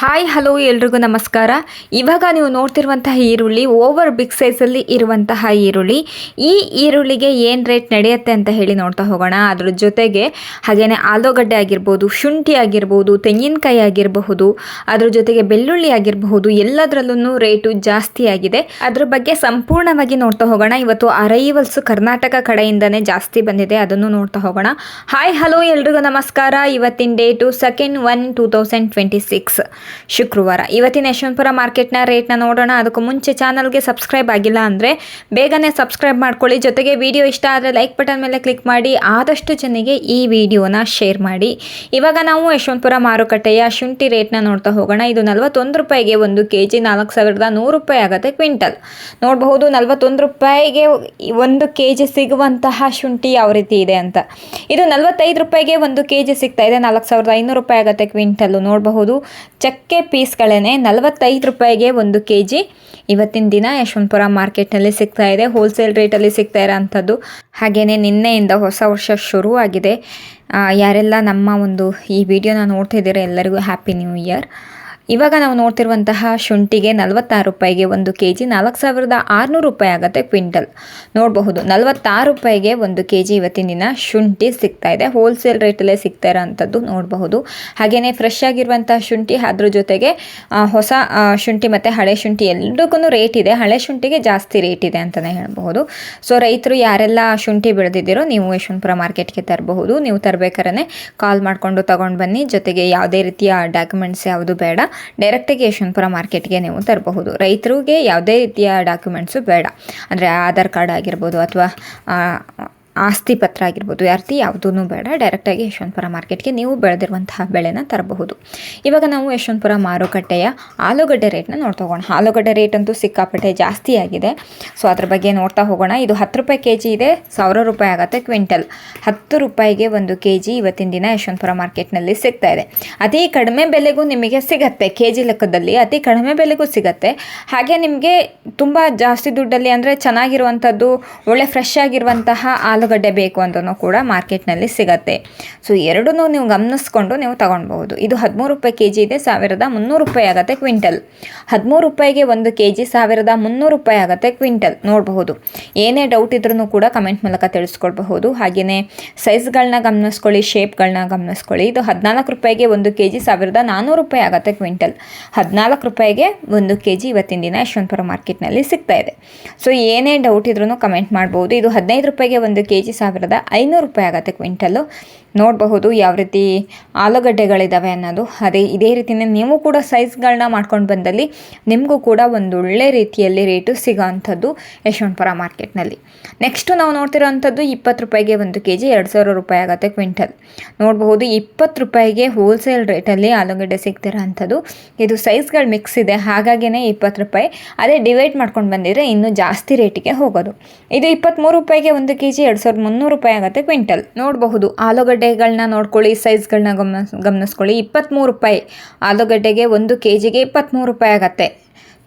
Hi hello ಎಲ್ರಿಗೂ ನಮಸ್ಕಾರ. ಇವಾಗ ನೀವು ನೋಡ್ತಿರುವಂತಹ ಈರುಳ್ಳಿ ಓವರ್ ಬಿಗ್ ಸೈಜಲ್ಲಿ ಇರುವಂತಹ ಈರುಳ್ಳಿ. ಈ ಈರುಳ್ಳಿಗೆ ಏನು ರೇಟ್ ನಡೆಯುತ್ತೆ ಅಂತ ಹೇಳಿ ನೋಡ್ತಾ ಹೋಗೋಣ. ಅದ್ರ ಜೊತೆಗೆ ಹಾಗೆಯೇ ಆಲೂಗಡ್ಡೆ ಆಗಿರ್ಬೋದು, ಶುಂಠಿ ಆಗಿರ್ಬೋದು, ತೆಂಗಿನಕಾಯಿ ಆಗಿರಬಹುದು, ಅದ್ರ ಜೊತೆಗೆ ಬೆಳ್ಳುಳ್ಳಿ ಆಗಿರಬಹುದು, ಎಲ್ಲದರಲ್ಲೂ ರೇಟು ಜಾಸ್ತಿ ಆಗಿದೆ. ಅದ್ರ ಬಗ್ಗೆ ಸಂಪೂರ್ಣವಾಗಿ ನೋಡ್ತಾ ಹೋಗೋಣ. ಇವತ್ತು ಅರೈವಲ್ಸ್ ಕರ್ನಾಟಕ ಕಡೆಯಿಂದನೇ ಜಾಸ್ತಿ ಬಂದಿದೆ, ಅದನ್ನು ನೋಡ್ತಾ ಹೋಗೋಣ. ಹಾಯ್ ಹಲೋ ಎಲ್ರಿಗೂ ನಮಸ್ಕಾರ. ಇವತ್ತಿನ ಡೇಟು 2/1/2026 ಶುಕ್ರವಾರ. ಇವತ್ತಿನ ಯಶವಂತಪುರ ಮಾರ್ಕೆಟ್ನ ರೇಟ್ನ ನೋಡೋಣ. ಅದಕ್ಕೂ ಮುಂಚೆ ಚಾನಲ್ಗೆ ಸಬ್ಸ್ಕ್ರೈಬ್ ಆಗಿಲ್ಲ ಅಂದರೆ ಬೇಗನೆ ಸಬ್ಸ್ಕ್ರೈಬ್ ಮಾಡ್ಕೊಳ್ಳಿ. ಜೊತೆಗೆ ವಿಡಿಯೋ ಇಷ್ಟ ಆದರೆ ಲೈಕ್ ಬಟನ್ ಮೇಲೆ ಕ್ಲಿಕ್ ಮಾಡಿ ಆದಷ್ಟು ಜನರಿಗೆ ಈ ವಿಡಿಯೋನ ಶೇರ್ ಮಾಡಿ. ಇವಾಗ ನಾವು ಯಶವಂತಪುರ ಮಾರುಕಟ್ಟೆಯ ಶುಂಠಿ ರೇಟ್ನ ನೋಡ್ತಾ ಹೋಗೋಣ. ಇದು 41 ರೂಪಾಯಿಗೆ 1 kg, 4100 ರೂಪಾಯಿ ಆಗುತ್ತೆ ಕ್ವಿಂಟಲ್. ನೋಡಬಹುದು 41 ರೂಪಾಯಿಗೆ 1 kg ಸಿಗುವಂತಹ ಶುಂಠಿ ಯಾವ ರೀತಿ ಇದೆ ಅಂತ. ಇದು 45 ರೂಪಾಯಿಗೆ 1 kg ಸಿಗ್ತಾ ಇದೆ, 4500 ರೂಪಾಯಿ ಆಗುತ್ತೆ ಕ್ವಿಂಟಲ್ಲು. ನೋಡಬಹುದು ಚಕ್ಕೆ ಪೀಸ್ಗಳೇ 45 ರೂಪಾಯಿಗೆ 1 kg ಇವತ್ತಿನ ದಿನ ಯಶವಂತಪುರ ಮಾರ್ಕೆಟ್ನಲ್ಲಿ ಸಿಗ್ತಾ ಇದೆ. ಹೋಲ್ಸೇಲ್ ರೇಟಲ್ಲಿ ಸಿಗ್ತಾ ಇರೋ ಅಂಥದ್ದು. ಹಾಗೆಯೇ ನಿನ್ನೆಯಿಂದ ಹೊಸ ವರ್ಷ ಶುರುವಾಗಿದೆ. ಯಾರೆಲ್ಲ ನಮ್ಮ ಒಂದು ಈ ವಿಡಿಯೋನ ನೋಡ್ತಿದ್ದೀರಾ ಎಲ್ಲರಿಗೂ ಹ್ಯಾಪಿ ನ್ಯೂ ಇಯರ್. ಇವಾಗ ನಾವು ನೋಡ್ತಿರುವಂತಹ ಶುಂಠಿಗೆ 46 ರೂಪಾಯಿಗೆ 1 kg, 4600 ರೂಪಾಯಿ ಆಗುತ್ತೆ ಕ್ವಿಂಟಲ್. ನೋಡಬಹುದು 46 ರೂಪಾಯಿಗೆ 1 kg ಇವತ್ತಿನ ದಿನ ಶುಂಠಿ ಸಿಗ್ತಾ ಇದೆ. ಹೋಲ್ಸೇಲ್ ರೇಟಲ್ಲೇ ಸಿಗ್ತಾ ಇರೋ ಅಂಥದ್ದು ನೋಡಬಹುದು. ಹಾಗೆಯೇ ಫ್ರೆಶ್ ಆಗಿರುವಂತಹ ಶುಂಠಿ, ಅದ್ರ ಜೊತೆಗೆ ಹೊಸ ಶುಂಠಿ ಮತ್ತು ಹಳೆ ಶುಂಠಿ ಎಲ್ಲದಕ್ಕೂ ರೇಟ್ ಇದೆ. ಹಳೆ ಶುಂಠಿಗೆ ಜಾಸ್ತಿ ರೇಟ್ ಇದೆ ಅಂತಲೇ ಹೇಳ್ಬಹುದು. ಸೊ ರೈತರು ಯಾರೆಲ್ಲ ಶುಂಠಿ ಬೆಳೆದಿದ್ದೀರೋ ನೀವು ಯಶವಂತಪುರ ಮಾರ್ಕೆಟ್ಗೆ ತರಬಹುದು. ನೀವು ತರಬೇಕಾದ್ರೆ ಕಾಲ್ ಮಾಡಿಕೊಂಡು ತೊಗೊಂಡು ಬನ್ನಿ. ಜೊತೆಗೆ ಯಾವುದೇ ರೀತಿಯ ಡಾಕ್ಯುಮೆಂಟ್ಸ್ ಯಾವುದು ಬೇಡ, ಡೈರೆಕ್ಟಾಗಿ ಯಶವಂತಪುರ ಮಾರ್ಕೆಟ್ಗೆ ನೀವು ತರಬಹುದು. ರೈತರಿಗೆ ಯಾವುದೇ ರೀತಿಯ ಡಾಕ್ಯುಮೆಂಟ್ಸು ಬೇಡ, ಅಂದರೆ ಆಧಾರ್ ಕಾರ್ಡ್ ಆಗಿರ್ಬೋದು ಅಥವಾ ಆಸ್ತಿ ಪತ್ರ ಆಗಿರ್ಬೋದು, ಯಾವುದೂ ಬೇಡ. ಡೈರೆಕ್ಟಾಗಿ ಯಶವಂತಪುರ ಮಾರ್ಕೆಟ್ಗೆ ನೀವು ಬೆಳೆದಿರುವಂತಹ ಬೆಳೆನ ತರಬಹುದು. ಇವಾಗ ನಾವು ಯಶವಂತಪುರ ಮಾರುಕಟ್ಟೆಯ ಆಲೂಗಡ್ಡೆ ರೇಟ್ನ ನೋಡ್ತಾ ಹೋಗೋಣ. ಆಲೂಗಡ್ಡೆ ರೇಟ್ ಅಂತೂ ಸಿಕ್ಕಾಪಟ್ಟೆ ಜಾಸ್ತಿ ಆಗಿದೆ. ಸೊ ಅದ್ರ ಬಗ್ಗೆ ನೋಡ್ತಾ ಹೋಗೋಣ. ಇದು 10 ರೂಪಾಯಿ kg ಇದೆ, 1000 ರೂಪಾಯಿ ಆಗುತ್ತೆ ಕ್ವಿಂಟಲ್. 10 ರೂಪಾಯಿಗೆ 1 kg ಇವತ್ತಿನ ದಿನ ಯಶವಂತಪುರ ಮಾರ್ಕೆಟ್ನಲ್ಲಿ ಸಿಗ್ತಾ ಇದೆ. ಅತಿ ಕಡಿಮೆ ಬೆಲೆಗೂ ನಿಮಗೆ ಸಿಗತ್ತೆ, kg ಲೆಕ್ಕದಲ್ಲಿ ಅತಿ ಕಡಿಮೆ ಬೆಲೆಗೂ ಸಿಗತ್ತೆ. ಹಾಗೆ ನಿಮಗೆ ತುಂಬ ಜಾಸ್ತಿ ದುಡ್ಡಲ್ಲಿ ಅಂದರೆ ಚೆನ್ನಾಗಿರುವಂಥದ್ದು, ಒಳ್ಳೆ ಫ್ರೆಶ್ ಆಗಿರುವಂತಹ ಆಲೂಗಡ್ಡೆ ಬೇಕು ಅಂತಲೂ ಕೂಡ ಮಾರ್ಕೆಟ್ನಲ್ಲಿ ಸಿಗತ್ತೆ. ಸೊ ಎರಡನ್ನೂ ನೀವು ಗಮನಿಸ್ಕೊಂಡು ನೀವು ತಗೊಳ್ಬಹುದು. ಇದು 13 ರೂಪಾಯಿ kg ಇದೆ, 1300 ರೂಪಾಯಿ ಆಗುತ್ತೆ ಕ್ವಿಂಟಲ್. 13 ರೂಪಾಯಿಗೆ 1 kg, 1300 ರೂಪಾಯಿ ಆಗುತ್ತೆ ಕ್ವಿಂಟಲ್. ನೋಡಬಹುದು. ಏನೇ ಡೌಟ್ ಇದ್ರೂ ಕೂಡ ಕಮೆಂಟ್ ಮೂಲಕ ತಿಳಿಸ್ಕೊಳ್ಬಹುದು. ಹಾಗೆಯೇ ಸೈಜ್ಗಳನ್ನ ಗಮನಿಸ್ಕೊಳ್ಳಿ, ಶೇಪ್ಗಳನ್ನ ಗಮನಿಸ್ಕೊಳ್ಳಿ. ಇದು 14 ರೂಪಾಯಿಗೆ 1 kg, 1400 ರೂಪಾಯಿ ಆಗುತ್ತೆ ಕ್ವಿಂಟಲ್. 14 ರೂಪಾಯಿಗೆ 1 kg ಇವತ್ತಿನ ದಿನ ಯಶವಂತಪುರ ಮಾರ್ಕೆಟ್ನಲ್ಲಿ ಸಿಗ್ತಾ ಇದೆ. ಸೊ ಏನೇ ಡೌಟ್ ಇದ್ರೂ ಕಮೆಂಟ್ ಮಾಡ್ಬೋದು. ಇದು 15 ರೂಪಾಯಿಗೆ 1 kg, 1500 ರೂಪಾಯಿ ಆಗುತ್ತೆ ಕ್ವಿಂಟಲ್ಲು. ನೋಡಬಹುದು ಯಾವ ರೀತಿ ಆಲೂಗಡ್ಡೆಗಳಿದ್ದಾವೆ ಅನ್ನೋದು. ಇದೇ ರೀತಿಯೇ ನೀವು ಕೂಡ ಸೈಜ್ಗಳನ್ನ ಮಾಡ್ಕೊಂಡು ಬಂದಲ್ಲಿ ನಿಮಗೂ ಕೂಡ ಒಂದು ಒಳ್ಳೆ ರೀತಿಯಲ್ಲಿ ರೇಟು ಸಿಗೋ ಅಂಥದ್ದು ಯಶವಂತಪುರ ಮಾರ್ಕೆಟ್ನಲ್ಲಿ. ನೆಕ್ಸ್ಟು ನಾವು ನೋಡ್ತಿರೋ ಅಂಥದ್ದು 20 ರೂಪಾಯಿಗೆ 1 kg, 2000 ರೂಪಾಯಿ ಆಗುತ್ತೆ ಕ್ವಿಂಟಲ್. ನೋಡಬಹುದು 20 ರೂಪಾಯಿಗೆ ಹೋಲ್ಸೇಲ್ ರೇಟಲ್ಲಿ ಆಲೂಗಡ್ಡೆ ಸಿಗ್ತಿರೋ ಅಂಥದ್ದು. ಇದು ಸೈಜ್ಗಳು ಮಿಕ್ಸ್ ಇದೆ, ಹಾಗಾಗಿನೇ 20 ರೂಪಾಯಿ. ಅದೇ ಡಿವೈಡ್ ಮಾಡ್ಕೊಂಡು ಬಂದಿದ್ರೆ ಇನ್ನೂ ಜಾಸ್ತಿ ರೇಟಿಗೆ ಹೋಗೋದು. ಇದು 23 ರೂಪಾಯಿಗೆ 1 kg, 2300 ರೂಪಾಯಿ ಆಗುತ್ತೆ ಕ್ವಿಂಟಲ್. ನೋಡಬಹುದು ಆಲೂಗಡ್ಡೆಗಳನ್ನ ನೋಡ್ಕೊಳ್ಳಿ, ಸೈಜ್ಗಳನ್ನ ಗಮನಿಸ್ಕೊಳ್ಳಿ. 23 ರೂಪಾಯಿ ಆಲೂಗಡ್ಡೆಗೆ 1 kgಗೆ 23 ರೂಪಾಯಿ ಆಗುತ್ತೆ.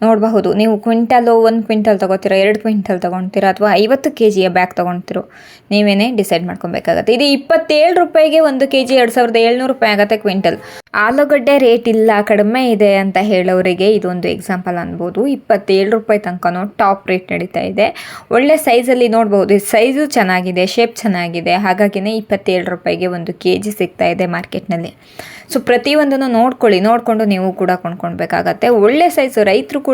ನೋಡಬಹುದು. ನೀವು ಕ್ವಿಂಟಲು 1 ಕ್ವಿಂಟಲ್ ತೊಗೋತೀರೋ, 2 ಕ್ವಿಂಟಲ್ ತೊಗೊಳ್ತೀರೋ ಅಥವಾ 50 kgಯ ಬ್ಯಾಗ್ ತೊಗೊಳ್ತಿರೋ, ನೀವೇನೇ ಡಿಸೈಡ್ ಮಾಡ್ಕೊಬೇಕಾಗತ್ತೆ. ಇದು 27 ರೂಪಾಯಿಗೆ 1 kg, 2700 ರೂಪಾಯಿ ಆಗುತ್ತೆ ಕ್ವಿಂಟಲ್. ಆಲೂಗಡ್ಡೆ ರೇಟ್ ಇಲ್ಲ, ಕಡಿಮೆ ಇದೆ ಅಂತ ಹೇಳೋರಿಗೆ ಇದೊಂದು ಎಕ್ಸಾಂಪಲ್ ಅನ್ಬೋದು. 27 ರೂಪಾಯಿ ತನಕನೂ ಟಾಪ್ ರೇಟ್ ನಡೀತಾ ಇದೆ. ಒಳ್ಳೆ ಸೈಜಲ್ಲಿ ನೋಡ್ಬೋದು, ಸೈಜು ಚೆನ್ನಾಗಿದೆ, ಶೇಪ್ ಚೆನ್ನಾಗಿದೆ. ಹಾಗಾಗಿನೇ 27 ರೂಪಾಯಿಗೆ 1 kg ಸಿಗ್ತಾ ಇದೆ ಮಾರ್ಕೆಟ್ನಲ್ಲಿ. ಸೊ ಪ್ರತಿಯೊಂದನ್ನು ನೋಡಿಕೊಂಡು ನೀವು ಕೂಡ ಕೊಂಡ್ಕೊಳ್ಬೇಕಾಗತ್ತೆ. ಒಳ್ಳೆ ಸೈಜು ರೈತರಿಗೆ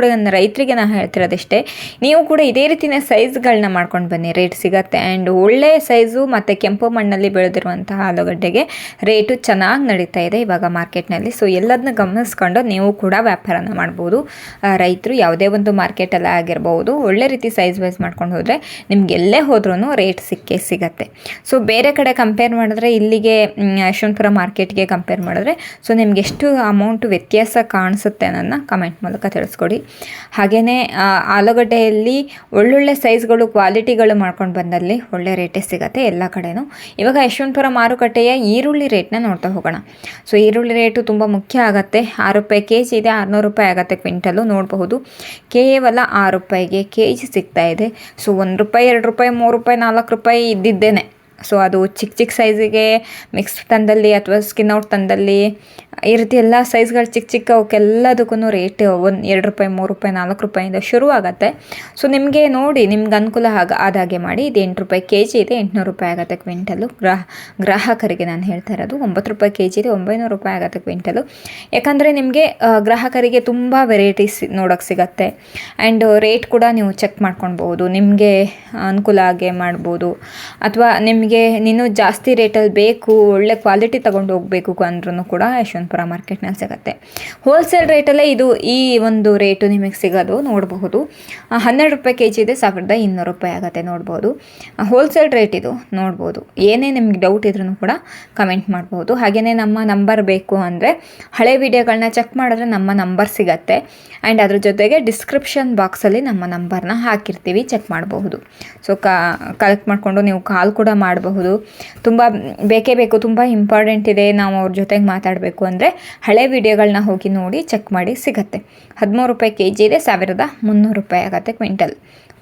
ನಾನು ಹೇಳ್ತಿರೋದಿಷ್ಟೇ, ನೀವು ಕೂಡ ಇದೇ ರೀತಿಯ ಸೈಜ್ಗಳನ್ನ ಮಾಡ್ಕೊಂಡು ಬನ್ನಿ, ರೇಟ್ ಸಿಗತ್ತೆ. ಆ್ಯಂಡ್ ಒಳ್ಳೆ ಸೈಜು ಮತ್ತು ಕೆಂಪು ಮಣ್ಣಲ್ಲಿ ಬೆಳೆದಿರುವಂತಹ ಆಲೂಗಡ್ಡೆಗೆ ರೇಟು ಚೆನ್ನಾಗಿ ನಡೀತಾ ಇದೆ ಇವಾಗ ಮಾರ್ಕೆಟ್ನಲ್ಲಿ. ಸೊ ಎಲ್ಲದನ್ನ ಗಮನಿಸ್ಕೊಂಡು ನೀವು ಕೂಡ ವ್ಯಾಪಾರನ ಮಾಡ್ಬೋದು. ರೈತರು ಯಾವುದೇ ಒಂದು ಮಾರ್ಕೆಟಲ್ಲಿ ಆಗಿರ್ಬೋದು, ಒಳ್ಳೆ ರೀತಿ ಸೈಜ್ ವೈಸ್ ಮಾಡ್ಕೊಂಡು ಹೋದರೆ ನಿಮ್ಗೆ ಎಲ್ಲೇ ಹೋದ್ರೂ ರೇಟ್ ಸಿಗತ್ತೆ. ಸೊ ಬೇರೆ ಕಡೆ ಕಂಪೇರ್ ಮಾಡಿದ್ರೆ, ಇಲ್ಲಿಗೆ ಯಶವಂತಪುರ ಮಾರ್ಕೆಟ್ಗೆ ಕಂಪೇರ್ ಮಾಡಿದ್ರೆ ಸೊ ನಿಮ್ಗೆ ಎಷ್ಟು ಅಮೌಂಟು ವ್ಯತ್ಯಾಸ ಕಾಣಿಸುತ್ತೆ ಅನ್ನೋದನ್ನ ಕಮೆಂಟ್ ಮೂಲಕ ತಿಳಿಸ್ಕೊಡಿ. ಹಾಗೆಯೇ ಆಲೂಗಡ್ಡೆಯಲ್ಲಿ ಒಳ್ಳೊಳ್ಳೆ ಸೈಜ್ಗಳು, ಕ್ವಾಲಿಟಿಗಳು ಮಾಡ್ಕೊಂಡು ಬಂದಲ್ಲಿ ಒಳ್ಳೆ ರೇಟೇ ಸಿಗುತ್ತೆ ಎಲ್ಲ ಕಡೆನೂ. ಇವಾಗ ಯಶವಂತಪುರ ಮಾರುಕಟ್ಟೆಯ ಈರುಳ್ಳಿ ರೇಟ್ನ ನೋಡ್ತಾ ಹೋಗೋಣ. ಸೊ ಈರುಳ್ಳಿ ರೇಟು ತುಂಬ ಮುಖ್ಯ ಆಗುತ್ತೆ. 6 ರೂಪಾಯಿ kg ಇದೆ, 600 ರೂಪಾಯಿ ಆಗುತ್ತೆ ಕ್ವಿಂಟಲು. ನೋಡಬಹುದು ಕೇವಲ 6 ರೂಪಾಯಿಗೆ kg ಸಿಗ್ತಾ ಇದೆ. ಸೊ 1 ರೂಪಾಯಿ, 2 ರೂಪಾಯಿ, 3 ರೂಪಾಯಿ, 4 ರೂಪಾಯಿ ಇದ್ದಿದ್ದೇನೆ ಸೊ ಅದು ಚಿಕ್ಕ ಚಿಕ್ಕ ಸೈಜಿಗೆ ಮಿಕ್ಸ್ಡ್ ತಂದಲ್ಲಿ ಅಥವಾ ಸ್ಕಿನ್ ಔಟ್ ತಂದಲ್ಲಿ ಈ ರೀತಿ ಎಲ್ಲ ಸೈಜ್ಗಳು ಚಿಕ್ಕ ಚಿಕ್ಕ ಅವಕ್ಕೆಲ್ಲದಕ್ಕೂ ರೇಟ್ ₹2 ₹3 ₹4 ಶುರುವಾಗತ್ತೆ. ಸೊ ನಿಮಗೆ ನೋಡಿ ನಿಮ್ಗೆ ಅನುಕೂಲ ಆದಾಗೆ ಮಾಡಿ. ಇದು ₹8 kg ಇದೆ, ₹800 ಆಗುತ್ತೆ ಕ್ವಿಂಟಲು. ಗ್ರಾಹಕರಿಗೆ ನಾನು ಹೇಳ್ತಾ ಇರೋದು. ₹9 kg ಇದೆ, ₹900 ಆಗುತ್ತೆ ಕ್ವಿಂಟಲು. ಯಾಕಂದರೆ ನಿಮಗೆ ಗ್ರಾಹಕರಿಗೆ ತುಂಬ ವೆರೈಟೀಸ್ ನೋಡೋಕ್ಕೆ ಸಿಗತ್ತೆ. ಆ್ಯಂಡ್ ರೇಟ್ ಕೂಡ ನೀವು ಚೆಕ್ ಮಾಡ್ಕೊಳ್ಬೋದು, ನಿಮಗೆ ಅನುಕೂಲ ಆಗಿ ಮಾಡ್ಬೋದು. ಅಥವಾ ನಿಮಗೆ ನೀನು ಜಾಸ್ತಿ ರೇಟಲ್ಲಿ ಬೇಕು, ಒಳ್ಳೆ ಕ್ವಾಲಿಟಿ ತೊಗೊಂಡು ಹೋಗಬೇಕು ಅಂದ್ರೂ ಕೂಡ ಯಶವಂತಪುರ ಮಾರ್ಕೆಟ್ನಲ್ಲಿ ಸಿಗುತ್ತೆ. ಹೋಲ್ಸೇಲ್ ರೇಟಲ್ಲೇ ಈ ಒಂದು ರೇಟು ನಿಮಗೆ ಸಿಗೋದು ನೋಡಬಹುದು. ₹12 kg ಇದೆ, ₹1200 ಆಗುತ್ತೆ ನೋಡ್ಬೋದು. ಹೋಲ್ಸೇಲ್ ರೇಟ್ ಇದು ನೋಡ್ಬೋದು. ಏನೇ ನಿಮ್ಗೆ ಡೌಟ್ ಇದ್ರೂ ಕೂಡ ಕಮೆಂಟ್ ಮಾಡ್ಬೋದು. ಹಾಗೆಯೇ ನಮ್ಮ ನಂಬರ್ ಬೇಕು ಅಂದರೆ ಹಳೆ ವಿಡಿಯೋಗಳನ್ನ ಚೆಕ್ ಮಾಡಿದ್ರೆ ನಮ್ಮ ನಂಬರ್ ಸಿಗತ್ತೆ. ಆ್ಯಂಡ್ ಅದ್ರ ಜೊತೆಗೆ ಡಿಸ್ಕ್ರಿಪ್ಷನ್ ಬಾಕ್ಸಲ್ಲಿ ನಮ್ಮ ನಂಬರ್ನ ಹಾಕಿರ್ತೀವಿ, ಚೆಕ್ ಮಾಡಬಹುದು. ಸೊ ಕಲೆಕ್ಟ್ ಮಾಡಿಕೊಂಡು ನೀವು ಕಾಲ್ ಕೂಡ ಮಾಡಬಹುದು. ತುಂಬ ಬೇಕೇ ಬೇಕು, ತುಂಬ ಇಂಪಾರ್ಟೆಂಟ್ ಇದೆ, ನಾವು ಅವ್ರ ಜೊತೆಗೆ ಮಾತಾಡಬೇಕು ಅಂದರೆ ಹಳೆ ವಿಡಿಯೋಗಳನ್ನ ಹೋಗಿ ನೋಡಿ ಚೆಕ್ ಮಾಡಿ ಸಿಗತ್ತೆ. ₹13 kg ಇದೆ, ₹1300 ಆಗುತ್ತೆ ಕ್ವಿಂಟಲ್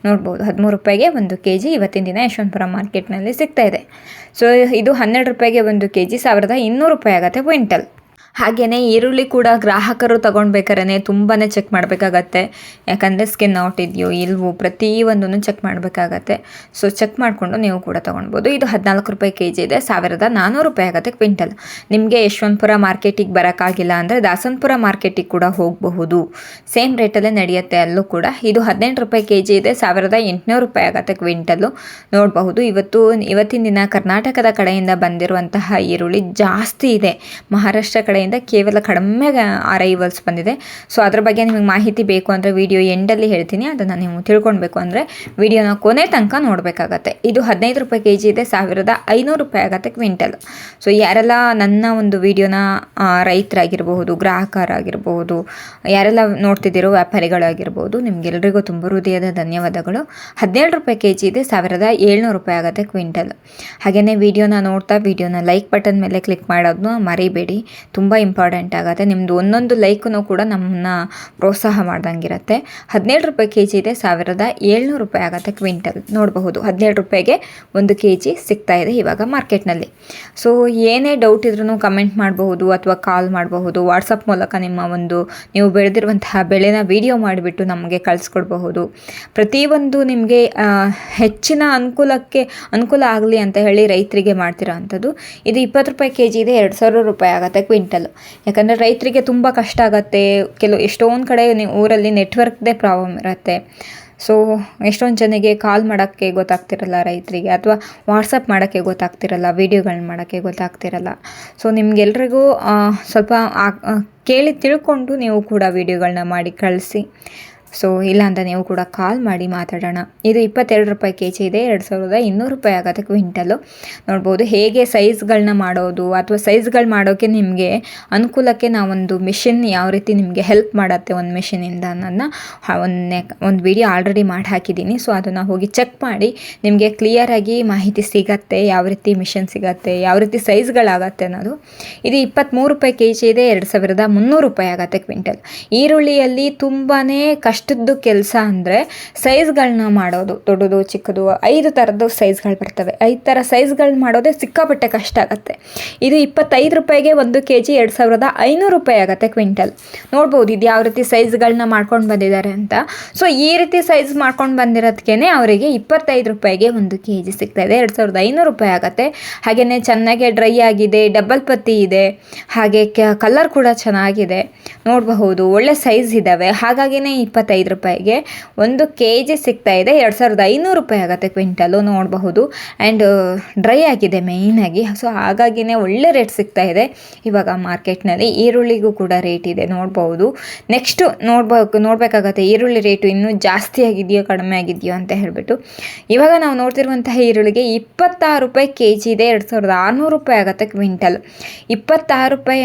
ನೋಡ್ಬೋದು. ₹13ಗೆ 1 kg ಇವತ್ತಿನ ದಿನ ಯಶವಂತಪುರ ಮಾರ್ಕೆಟ್ನಲ್ಲಿ ಸಿಗ್ತಾ ಇದೆ. ಸೊ ಇದು ₹12 1 kg, ₹1200 ಆಗುತ್ತೆ ಕ್ವಿಂಟಲ್. ಹಾಗೆಯೇ ಈರುಳ್ಳಿ ಕೂಡ ಗ್ರಾಹಕರು ತೊಗೊಳ್ಬೇಕಾದ್ರೆ ತುಂಬಾ ಚೆಕ್ ಮಾಡಬೇಕಾಗತ್ತೆ. ಯಾಕಂದರೆ ಸ್ಕಿನ್ ಔಟ್ ಇದೆಯೋ ಇಲ್ವೋ ಪ್ರತಿಯೊಂದನ್ನು ಚೆಕ್ ಮಾಡಬೇಕಾಗತ್ತೆ. ಸೊ ಚೆಕ್ ಮಾಡಿಕೊಂಡು ನೀವು ಕೂಡ ತೊಗೊಳ್ಬೋದು. ಇದು ₹14 kg ಇದೆ, ₹1400 ಆಗುತ್ತೆ ಕ್ವಿಂಟಲ್. ನಿಮಗೆ ಯಶವಂತಪುರ ಮಾರ್ಕೆಟಿಗೆ ಬರೋಕ್ಕಾಗಿಲ್ಲ ಅಂದರೆ ದಾಸನಪುರ ಮಾರ್ಕೆಟಿಗೆ ಕೂಡ ಹೋಗಬಹುದು, ಸೇಮ್ ರೇಟಲ್ಲೇ ನಡೆಯುತ್ತೆ ಅಲ್ಲೂ ಕೂಡ. ಇದು ₹18 kg ಇದೆ, ₹1800 ಆಗುತ್ತೆ ಕ್ವಿಂಟಲ್ಲು ನೋಡಬಹುದು. ಇವತ್ತಿನ ದಿನ ಕರ್ನಾಟಕದ ಕಡೆಯಿಂದ ಬಂದಿರುವಂತಹ ಈರುಳ್ಳಿ ಜಾಸ್ತಿ ಇದೆ. ಮಹಾರಾಷ್ಟ್ರ ಕಡೆಯಿಂದ ಕೇವಲ ಕಡಿಮೆ ಅರೈವಲ್ಸ್ ಬಂದಿದೆ. ಸೊ ಅದ್ರ ಬಗ್ಗೆ ನಿಮಗೆ ಮಾಹಿತಿ ಬೇಕು ಅಂದರೆ ವಿಡಿಯೋ ಎಂಡಲ್ಲಿ ಹೇಳ್ತೀನಿ, ಅದನ್ನು ನೀವು ತಿಳ್ಕೊಳ್ಬೇಕು ಅಂದರೆ ವಿಡಿಯೋನ ಕೊನೆ ತನಕ ನೋಡಬೇಕಾಗತ್ತೆ. ಇದು ₹15 kg ಇದೆ, ₹1500 ಆಗುತ್ತೆ ಕ್ವಿಂಟಲ್. ಸೊ ಯಾರೆಲ್ಲ ನನ್ನ ಒಂದು ವಿಡಿಯೋನ ರೈತರಾಗಿರ್ಬಹುದು, ಗ್ರಾಹಕರಾಗಿರ್ಬಹುದು, ಯಾರೆಲ್ಲ ನೋಡ್ತಿದ್ದೀರೋ ವ್ಯಾಪಾರಿಗಳಾಗಿರ್ಬೋದು, ನಿಮಗೆಲ್ಲರಿಗೂ ತುಂಬ ಹೃದಯದ ಧನ್ಯವಾದಗಳು. ₹17 kg ಇದೆ, ₹1700 ಆಗುತ್ತೆ ಕ್ವಿಂಟಲ್. ಹಾಗೆಯೇ ವಿಡಿಯೋನ ನೋಡ್ತಾ ವಿಡಿಯೋನ ಲೈಕ್ ಬಟನ್ ಮೇಲೆ ಕ್ಲಿಕ್ ಮಾಡೋದನ್ನ ಮರಿಬೇಡಿ, ತುಂಬ ಇಂಪಾರ್ಟೆಂಟ್ ಆಗುತ್ತೆ. ನಿಮ್ಮದು ಒಂದೊಂದು ಲೈಕೂ ಕೂಡ ನಮ್ಮನ್ನ ಪ್ರೋತ್ಸಾಹ ಮಾಡ್ದಂಗಿರುತ್ತೆ. ₹17 kg ಇದೆ, ₹1700 ಆಗುತ್ತೆ ಕ್ವಿಂಟಲ್ ನೋಡಬಹುದು. ₹17ಗೆ 1 kg ಸಿಗ್ತಾ ಇದೆ ಇವಾಗ ಮಾರ್ಕೆಟ್ನಲ್ಲಿ. ಸೊ ಏನೇ ಡೌಟ್ ಇದ್ರೂ ಕಮೆಂಟ್ ಮಾಡಬಹುದು ಅಥವಾ ಕಾಲ್ ಮಾಡಬಹುದು. ವಾಟ್ಸಪ್ ಮೂಲಕ ನೀವು ಬೆಳೆದಿರುವಂತಹ ಬೆಳೆನ ವಿಡಿಯೋ ಮಾಡಿಬಿಟ್ಟು ನಮಗೆ ಕಳಿಸ್ಕೊಡ್ಬಹುದು. ಪ್ರತಿಯೊಂದು ನಿಮಗೆ ಹೆಚ್ಚಿನ ಅನುಕೂಲ ಆಗಲಿ ಅಂತ ಹೇಳಿ ರೈತರಿಗೆ ಮಾಡ್ತಿರೋ ಅಂಥದ್ದು. ಇದು ₹20 kg ಇದೆ, ₹2000 ಆಗುತ್ತೆ ಕ್ವಿಂಟಲ್. ಯಾಕಂದರೆ ರೈತರಿಗೆ ತುಂಬ ಕಷ್ಟ ಆಗುತ್ತೆ. ಎಷ್ಟೊಂದು ಕಡೆ ಊರಲ್ಲಿ ನೆಟ್ವರ್ಕ್ದೇ ಪ್ರಾಬ್ಲಮ್ ಇರುತ್ತೆ. ಸೊ ಎಷ್ಟೊಂದು ಜನಕ್ಕೆ ಕಾಲ್ ಮಾಡೋಕ್ಕೆ ಗೊತ್ತಾಗ್ತಿರಲ್ಲ ರೈತರಿಗೆ, ಅಥವಾ ವಾಟ್ಸಪ್ ಮಾಡೋಕ್ಕೆ ಗೊತ್ತಾಗ್ತಿರಲ್ಲ, ವೀಡಿಯೋಗಳನ್ನ ಮಾಡೋಕ್ಕೆ ಗೊತ್ತಾಗ್ತಿರಲ್ಲ. ಸೊ ನಿಮಗೆಲ್ರಿಗೂ ಸ್ವಲ್ಪ ಕೇಳಿ ತಿಳ್ಕೊಂಡು ನೀವು ಕೂಡ ವೀಡಿಯೋಗಳನ್ನ ಮಾಡಿ ಕಳಿಸಿ. ಸೊ ಇಲ್ಲಾಂತ ನೀವು ಕೂಡ ಕಾಲ್ ಮಾಡಿ ಮಾತಾಡೋಣ. ಇದು ₹22 kg ಇದೆ, ₹2200 ಆಗುತ್ತೆ ಕ್ವಿಂಟಲು ನೋಡ್ಬೋದು. ಹೇಗೆ ಸೈಜ್ಗಳನ್ನ ಮಾಡೋದು ಅಥವಾ ಸೈಜ್ಗಳು ಮಾಡೋಕ್ಕೆ ನಿಮಗೆ ಅನುಕೂಲಕ್ಕೆ ನಾವೊಂದು ಮಿಷಿನ್ ಯಾವ ರೀತಿ ನಿಮಗೆ ಹೆಲ್ಪ್ ಮಾಡುತ್ತೆ ಒಂದು ಮಿಷಿನಿಂದ ಅನ್ನೋದನ್ನ ಒಂದು ವಿಡಿಯೋ ಆಲ್ರೆಡಿ ಮಾಡಿ ಹಾಕಿದ್ದೀನಿ. ಸೊ ಅದನ್ನು ಹೋಗಿ ಚೆಕ್ ಮಾಡಿ, ನಿಮಗೆ ಕ್ಲಿಯರಾಗಿ ಮಾಹಿತಿ ಸಿಗತ್ತೆ, ಯಾವ ರೀತಿ ಮಿಷಿನ್ ಸಿಗತ್ತೆ, ಯಾವ ರೀತಿ ಸೈಜ್ಗಳಾಗತ್ತೆ ಅನ್ನೋದು. ಇದು ₹23 kg ಇದೆ, ₹2300 ಆಗುತ್ತೆ ಕ್ವಿಂಟಲ್. ಈರುಳ್ಳಿಯಲ್ಲಿ ತುಂಬಾ ಕಷ್ಟದ್ದು ಕೆಲಸ ಅಂದರೆ ಸೈಜ್ಗಳನ್ನ ಮಾಡೋದು. ದೊಡ್ಡದು ಚಿಕ್ಕದು 5 ಥರದ್ದು ಸೈಜ್ಗಳು ಬರ್ತವೆ. 5 ಥರ ಸೈಜ್ಗಳು ಮಾಡೋದೇ ಸಿಕ್ಕಾಪಟ್ಟೆ ಕಷ್ಟ ಆಗುತ್ತೆ. ಇದು ₹25ಗೆ 1 kg, ₹2500 ಆಗುತ್ತೆ ಕ್ವಿಂಟಲ್ ನೋಡ್ಬೋದು. ಇದು ಯಾವ ರೀತಿ ಸೈಜ್ಗಳನ್ನ ಮಾಡ್ಕೊಂಡು ಬಂದಿದ್ದಾರೆ ಅಂತ. ಸೊ ಈ ರೀತಿ ಸೈಜ್ ಮಾಡ್ಕೊಂಡು ಬಂದಿರೋದಕ್ಕೆ ಅವರಿಗೆ ₹25ಗೆ 1 kg ಸಿಗ್ತಾ ಇದೆ, ₹2500 ಆಗುತ್ತೆ. ಹಾಗೆಯೇ ಚೆನ್ನಾಗೆ ಡ್ರೈ ಆಗಿದೆ, ಡಬಲ್ ಪತ್ತಿ ಇದೆ, ಹಾಗೆ ಕಲರ್ ಕೂಡ ಚೆನ್ನಾಗಿದೆ ನೋಡಬಹುದು. ಒಳ್ಳೆ ಸೈಜ್ ಇದ್ದಾವೆ. ಹಾಗಾಗಿನೇ ₹25ಗೆ 1 kg ಸಿಗ್ತಾ ಇದೆ, ₹2500 ಆಗುತ್ತೆ ಕ್ವಿಂಟಲು ನೋಡಬಹುದು. ಆ್ಯಂಡ್ ಡ್ರೈ ಆಗಿದೆ ಮೇಯ್ನಾಗಿ. ಸೊ ಹಾಗಾಗಿನೇ ಒಳ್ಳೆ ರೇಟ್ ಸಿಗ್ತಾ ಇದೆ ಇವಾಗ ಮಾರ್ಕೆಟ್ನಲ್ಲಿ. ಈರುಳ್ಳಿಗೂ ಕೂಡ ರೇಟ್ ಇದೆ ನೋಡ್ಬೋದು. ನೆಕ್ಸ್ಟು ನೋಡಬೇಕಾಗತ್ತೆ ಈರುಳ್ಳಿ ರೇಟು ಇನ್ನೂ ಜಾಸ್ತಿ ಆಗಿದೆಯೋ ಕಡಿಮೆ ಆಗಿದೆಯೋ ಅಂತ ಹೇಳಿಬಿಟ್ಟು. ಇವಾಗ ನಾವು ನೋಡ್ತಿರುವಂತಹ ಈರುಳ್ಳಿಗೆ ₹26 kg ಇದೆ, ₹2600 ಆಗುತ್ತೆ ಕ್ವಿಂಟಲ್. ₹26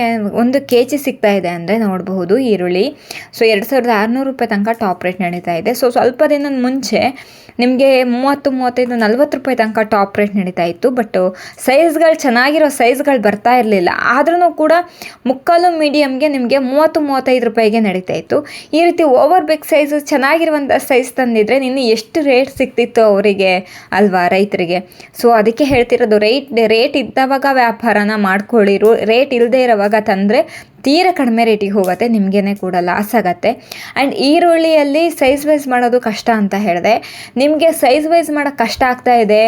1 kg ಸಿಗ್ತಾ ಇದೆ ಅಂದರೆ ನೋಡಬಹುದು ಈರುಳ್ಳಿ. ಸೊ ₹2600 ತನಕ ಟಾಪ್ ರೇಟ್ ನಡೀತಾ ಇದೆ. ಸೊ ಸ್ವಲ್ಪ ದಿನದ ಮುಂಚೆ ನಿಮಗೆ 30, 35, 40 ರೂಪಾಯಿ ತನಕ ಟಾಪ್ ರೇಟ್ ನಡೀತಾ ಇತ್ತು. ಬಟ್ ಸೈಜ್ಗಳು ಚೆನ್ನಾಗಿರೋ ಸೈಜ್ಗಳು ಬರ್ತಾ ಇರಲಿಲ್ಲ. ಆದ್ರೂ ಕೂಡ ಮುಕ್ಕಾಲು ಮೀಡಿಯಮ್ಗೆ ನಿಮಗೆ 30, 35 ರೂಪಾಯಿಗೆ ನಡೀತಾ ಇತ್ತು. ಈ ರೀತಿ ಓವರ್ ಬಿಗ್ ಸೈಜು ಚೆನ್ನಾಗಿರುವಂಥ ಸೈಜ್ ತಂದಿದ್ರೆ ನಿನ್ನೆ ಎಷ್ಟು ರೇಟ್ ಸಿಗ್ತಿತ್ತು ಅವರಿಗೆ ಅಲ್ವಾ, ರೈತರಿಗೆ. ಸೊ ಅದಕ್ಕೆ ಹೇಳ್ತಿರೋದು, ರೇಟ್ ಇದ್ದವಾಗ ವ್ಯಾಪಾರನ ಮಾಡ್ಕೊಳ್ಳಿ. ರೇಟ್ ಇಲ್ಲದೆ ಇರೋವಾಗ ತಂದರೆ ತೀರ ಕಡಿಮೆ ರೇಟಿಗೆ ಹೋಗುತ್ತೆ, ನಿಮಗೇ ಕೂಡ ಲಾಸ್ ಆಗುತ್ತೆ. ಆ್ಯಂಡ್ ಈರುಳ್ಳಿಯಲ್ಲಿ ಸೈಜ್ ವೈಸ್ ಮಾಡೋದು ಕಷ್ಟ ಅಂತ ಹೇಳಿದೆ. ನಿಮಗೆ ಸೈಜ್ ವೈಸ್ ಮಾಡೋಕ್ಕೆ ಕಷ್ಟ ಆಗ್ತಾ ಇದೆ,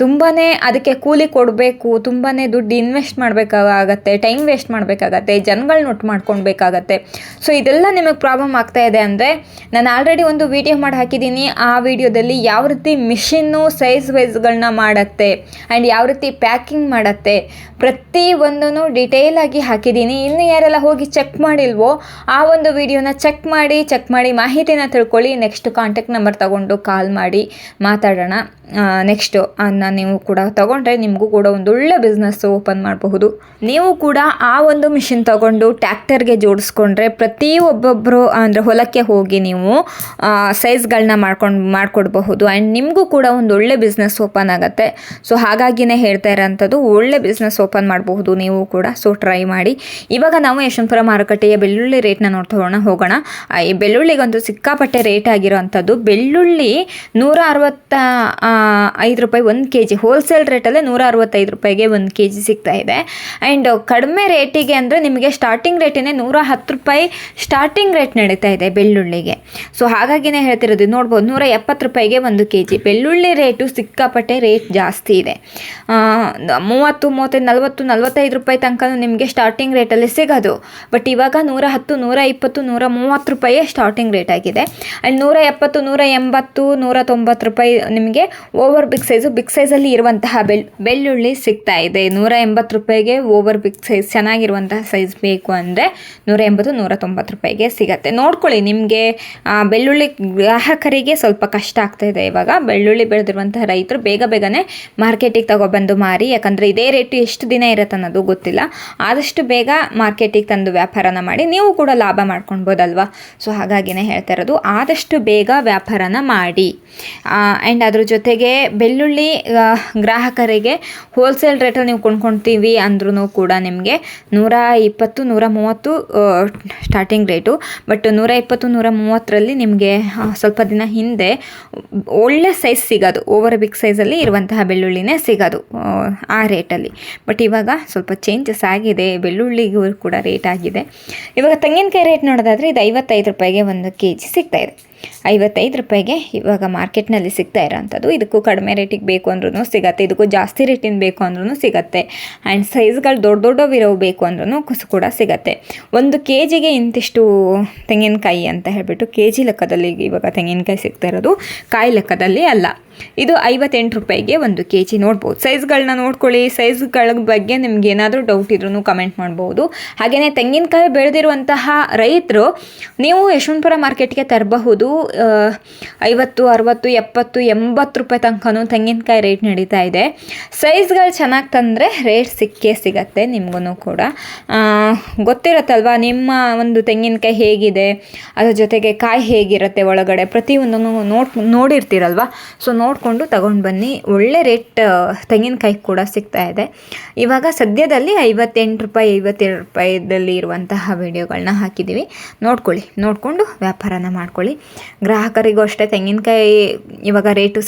ತುಂಬಾ ಅದಕ್ಕೆ ಕೂಲಿ ಕೊಡಬೇಕು, ತುಂಬಾ ದುಡ್ಡು ಇನ್ವೆಸ್ಟ್ ಮಾಡಬೇಕಾಗತ್ತೆ, ಟೈಮ್ ವೇಸ್ಟ್ ಮಾಡಬೇಕಾಗತ್ತೆ, ಜನಗಳು ನೋಟ್ ಮಾಡ್ಕೊಳ್ಬೇಕಾಗತ್ತೆ. ಸೊ ಇದೆಲ್ಲ ನಿಮಗೆ ಪ್ರಾಬ್ಲಮ್ ಆಗ್ತಾ ಇದೆ ಅಂದರೆ ನಾನು ಆಲ್ರೆಡಿ ಒಂದು ವಿಡಿಯೋ ಮಾಡಿ ಹಾಕಿದ್ದೀನಿ. ಆ ವಿಡಿಯೋದಲ್ಲಿ ಯಾವ ರೀತಿ ಮಿಷಿನ್ನು ಸೈಜ್ ವೈಸ್ಗಳನ್ನ ಮಾಡುತ್ತೆ ಆ್ಯಂಡ್ ಯಾವ ರೀತಿ ಪ್ಯಾಕಿಂಗ್ ಮಾಡುತ್ತೆ ಪ್ರತಿಯೊಂದೂ ಡೀಟೇಲಾಗಿ ಹಾಕಿದ್ದೀನಿ. ಇನ್ನು ಯಾರೆಲ್ಲ ಹೋಗಿ ಚೆಕ್ ಮಾಡಿಲ್ವೋ ಆ ಒಂದು ವಿಡಿಯೋನ ಚೆಕ್ ಮಾಡಿ ಮಾಹಿತಿನ ತಿಳ್ಕೊಳ್ಳಿ. ನೆಕ್ಸ್ಟ್ ಕಾಂಟ್ಯಾಕ್ಟ್ ನಂಬರ್ ತಗೊಂಡು ಕಾಲ್ ಮಾಡಿ ಮಾತಾಡೋಣ. ನೆಕ್ಸ್ಟು ನೀವು ಕೂಡ ತಗೊಂಡ್ರೆ ನಿಮಗೂ ಕೂಡ ಒಂದು ಒಳ್ಳೆ ಬಿಸ್ನೆಸ್ ಓಪನ್ ಮಾಡಬಹುದು. ನೀವು ಕೂಡ ಆ ಒಂದು ಮಿಷಿನ್ ತಗೊಂಡು ಟ್ಯಾಕ್ಟರ್ಗೆ ಜೋಡಿಸ್ಕೊಂಡ್ರೆ ಒಬ್ಬೊಬ್ಬರು ಅಂದರೆ ಹೊಲಕ್ಕೆ ಹೋಗಿ ನೀವು ಸೈಜ್ಗಳನ್ನ ಮಾಡಿಕೊಡ್ಬಹುದು. ಆ್ಯಂಡ್ ನಿಮಗೂ ಕೂಡ ಒಂದು ಒಳ್ಳೆ ಬಿಸ್ನೆಸ್ ಓಪನ್ ಆಗುತ್ತೆ. ಸೊ ಹಾಗಾಗಿನೇ ಹೇಳ್ತಾ ಇರೋಂಥದ್ದು, ಒಳ್ಳೆ ಬಿಸ್ನೆಸ್ ಓಪನ್ ಮಾಡಬಹುದು ನೀವು ಕೂಡ. ಸೊ ಟ್ರೈ ಮಾಡಿ. ಇವಾಗ ನಾವು ಯಶವಂತಪುರ ಮಾರುಕಟ್ಟೆಯ ಬೆಳ್ಳುಳ್ಳಿ ರೇಟ್ನ ಹೋಗೋಣ. ಈ ಬೆಳ್ಳುಳ್ಳಿಗಂತೂ ಸಿಕ್ಕಾಪಟ್ಟೆ ರೇಟ್ ಆಗಿರೋ ಅಂಥದ್ದು. ಬೆಳ್ಳುಳ್ಳಿ 165 ರೂಪಾಯಿ 1 kg, ಹೋಲ್ಸೇಲ್ ರೇಟಲ್ಲೇ 165 ರೂಪಾಯಿಗೆ 1 kg ಸಿಗ್ತಾ ಇದೆ. ಆ್ಯಂಡ್ ಕಡಿಮೆ ರೇಟಿಗೆ ಅಂದರೆ ನಿಮಗೆ ಸ್ಟಾರ್ಟಿಂಗ್ ರೇಟಿನೇ 110 ರೂಪಾಯಿ ಸ್ಟಾರ್ಟಿಂಗ್ ರೇಟ್ ನಡೀತಾ ಇದೆ ಬೆಳ್ಳುಳ್ಳಿಗೆ. ಸೊ ಹಾಗಾಗಿನೇ ಹೇಳ್ತಿರೋದು, ನೋಡ್ಬೋದು 170 ರೂಪಾಯಿಗೆ 1 kg. ಬೆಳ್ಳುಳ್ಳಿ ರೇಟು ಸಿಕ್ಕಾಪಟ್ಟೆ ರೇಟ್ ಜಾಸ್ತಿ ಇದೆ. 30, 35, 45 ರೂಪಾಯಿ ತನಕ ನಿಮಗೆ ಸ್ಟಾರ್ಟಿಂಗ್ ರೇಟಲ್ಲಿ ಸಿಗೋದು. ಬಟ್ ಇವಾಗ 110, 120, 130 ರೂಪಾಯಿ ಸ್ಟಾರ್ಟಿಂಗ್ ರೇಟ್ ಆಗಿದೆ. ಆ್ಯಂಡ್ 170, 180, 190 ರೂಪಾಯಿ ನಿಮಗೆ ಓವರ್ ಬಿಗ್ ಸೈಜಲ್ಲಿ ಇರುವಂತಹ ಬೆಳ್ಳುಳ್ಳಿ ಸಿಗ್ತಾ ಇದೆ. 180 ರೂಪಾಯಿಗೆ ಓವರ್ ಬಿಗ್ ಸೈಜ್ ಚೆನ್ನಾಗಿರುವಂತಹ ಸೈಜ್ ಬೇಕು ಅಂದರೆ 180, 190 ರೂಪಾಯಿಗೆ ಸಿಗುತ್ತೆ. ನೋಡ್ಕೊಳ್ಳಿ, ನಿಮಗೆ ಬೆಳ್ಳುಳ್ಳಿ ಗ್ರಾಹಕರಿಗೆ ಸ್ವಲ್ಪ ಕಷ್ಟ ಆಗ್ತಾ ಇದೆ. ಇವಾಗ ಬೆಳ್ಳುಳ್ಳಿ ಬೆಳೆದಿರುವಂತಹ ರೈತರು ಬೇಗನೆ ಮಾರ್ಕೆಟಿಗೆ ತಗೊಬಂದು ಮಾರಿ, ಯಾಕಂದರೆ ಇದೇ ರೇಟು ಎಷ್ಟು ದಿನ ಇರುತ್ತೆ ಅನ್ನೋದು ಗೊತ್ತಿಲ್ಲ. ಆದಷ್ಟು ಬೇಗ ಮಾರ್ಕೆಟಿಗೆ ತಂದು ವ್ಯಾಪಾರನ ಮಾಡಿ ನೀವು ಕೂಡ ಲಾಭ ಮಾಡ್ಕೊಳ್ಬೋದಲ್ವಾ. ಸೊ ಹಾಗಾಗಿನೇ ಹೇಳ್ತಾ ಇರೋದು, ಆದಷ್ಟು ಬೇಗ ವ್ಯಾಪಾರನ ಮಾಡಿ. ಆ್ಯಂಡ್ ಅದ್ರ ಜೊತೆಗೆ ಬೆಳ್ಳುಳ್ಳಿ ಗ್ರಾಹಕರಿಗೆ ಹೋಲ್ಸೇಲ್ ರೇಟಲ್ಲಿ ನೀವು ಕೊಂಡ್ಕೊಳ್ತೀವಿ ಅಂದ್ರೂ ಕೂಡ ನಿಮಗೆ 120, 130 ಸ್ಟಾರ್ಟಿಂಗ್ ರೇಟು. ಬಟ್ 120, 130ರಲ್ಲಿ ನಿಮಗೆ ಸ್ವಲ್ಪ ದಿನ ಹಿಂದೆ ಒಳ್ಳೆ ಸೈಜ್ ಸಿಗೋದು, ಓವರ್ ಬಿಗ್ ಸೈಜಲ್ಲಿ ಇರುವಂತಹ ಬೆಳ್ಳುಳ್ಳಿನೇ ಸಿಗೋದು ಆ ರೇಟಲ್ಲಿ. ಬಟ್ ಇವಾಗ ಸ್ವಲ್ಪ ಚೇಂಜಸ್ ಆಗಿದೆ, ಬೆಳ್ಳುಳ್ಳಿಗೂ ಕೂಡ ರೇಟ್ ಆಗಿದೆ. ಇವಾಗ ತೆಂಗಿನಕಾಯಿ ರೇಟ್ ನೋಡೋದಾದರೆ ಇದು 55 ರೂಪಾಯಿಗೆ 1 kg ಸಿಗ್ತಾ ಇದೆ. 55 ರೂಪಾಯಿಗೆ ಇವಾಗ ಮಾರ್ಕೆಟ್ನಲ್ಲಿ ಸಿಗ್ತಾ ಇರೋಂಥದ್ದು. ಇದಕ್ಕೂ ಕಡಿಮೆ ರೇಟಿಗೆ ಬೇಕು ಅಂದ್ರೂ ಸಿಗುತ್ತೆ, ಇದಕ್ಕೂ ಜಾಸ್ತಿ ರೇಟಿನ ಬೇಕು ಅಂದ್ರೂ ಸಿಗುತ್ತೆ. ಆ್ಯಂಡ್ ಸೈಜ್ಗಳು ದೊಡ್ಡವಿರೋವು ಬೇಕು ಅಂದ್ರೂ ಕೂಡ ಸಿಗುತ್ತೆ. 1 kgಗೆ ಇಂತಿಷ್ಟು ತೆಂಗಿನಕಾಯಿ ಅಂತ ಹೇಳಿಬಿಟ್ಟು kg ಲೆಕ್ಕದಲ್ಲಿ ಇವಾಗ ತೆಂಗಿನಕಾಯಿ ಸಿಗ್ತಾ ಇರೋದು, ಕಾಯಿ ಲೆಕ್ಕದಲ್ಲಿ ಅಲ್ಲ. ಇದು 58 ರೂಪಾಯಿಗೆ 1 kg. ನೋಡ್ಬೋದು, ಸೈಜ್ಗಳನ್ನ ನೋಡ್ಕೊಳ್ಳಿ. ಸೈಜ್ಗಳ ಬಗ್ಗೆ ನಿಮ್ಗೆ ಏನಾದರೂ ಡೌಟ್ ಇದ್ರೂ ಕಮೆಂಟ್ ಮಾಡ್ಬೋದು. ಹಾಗೆಯೇ ತೆಂಗಿನಕಾಯಿ ಬೆಳೆದಿರುವಂತಹ ರೈತರು ನೀವು ಯಶವಂತಪುರ ಮಾರ್ಕೆಟ್ಗೆ ತರಬಹುದು. 50, 60, 70, 80 ರೂಪಾಯಿ ತನಕನೂ ತೆಂಗಿನಕಾಯಿ ರೇಟ್ ನಡೀತಾ ಇದೆ. ಸೈಜ್ಗಳು ಚೆನ್ನಾಗಿ ತಂದರೆ ರೇಟ್ ಸಿಗತ್ತೆ ನಿಮಗೂ ಕೂಡ. ಗೊತ್ತಿರುತ್ತಲ್ವ ನಿಮ್ಮ ಒಂದು ತೆಂಗಿನಕಾಯಿ ಹೇಗಿದೆ, ಅದ್ರ ಜೊತೆಗೆ ಕಾಯಿ ಹೇಗಿರುತ್ತೆ ಒಳಗಡೆ, ಪ್ರತಿಯೊಂದನ್ನು ನೋಡಿರ್ತೀರಲ್ವ. ಸೊ ನೋಡಿಕೊಂಡು ತಗೊಂಡು ಬನ್ನಿ. ಒಳ್ಳೆ ರೇಟ್ ತೆಂಗಿನಕಾಯಿ ಕೂಡ ಸಿಗ್ತಾ ಇದೆ. ಇವಾಗ ಸದ್ಯದಲ್ಲಿ 58 ರೂಪಾಯಿ 57 ರೂಪಾಯಿದಲ್ಲಿ ಇರುವಂತಹ ವಿಡಿಯೋಗಳನ್ನ ಹಾಕಿದ್ದೀವಿ. ನೋಡಿಕೊಂಡು ವ್ಯಾಪಾರನ ಮಾಡ್ಕೊಳ್ಳಿ. ಗ್ರಾಹಕರಿಗೂ ಅಷ್ಟೇ ತೆಂಗಿನಕಾಯಿ ಇವಾಗ ರೇಟು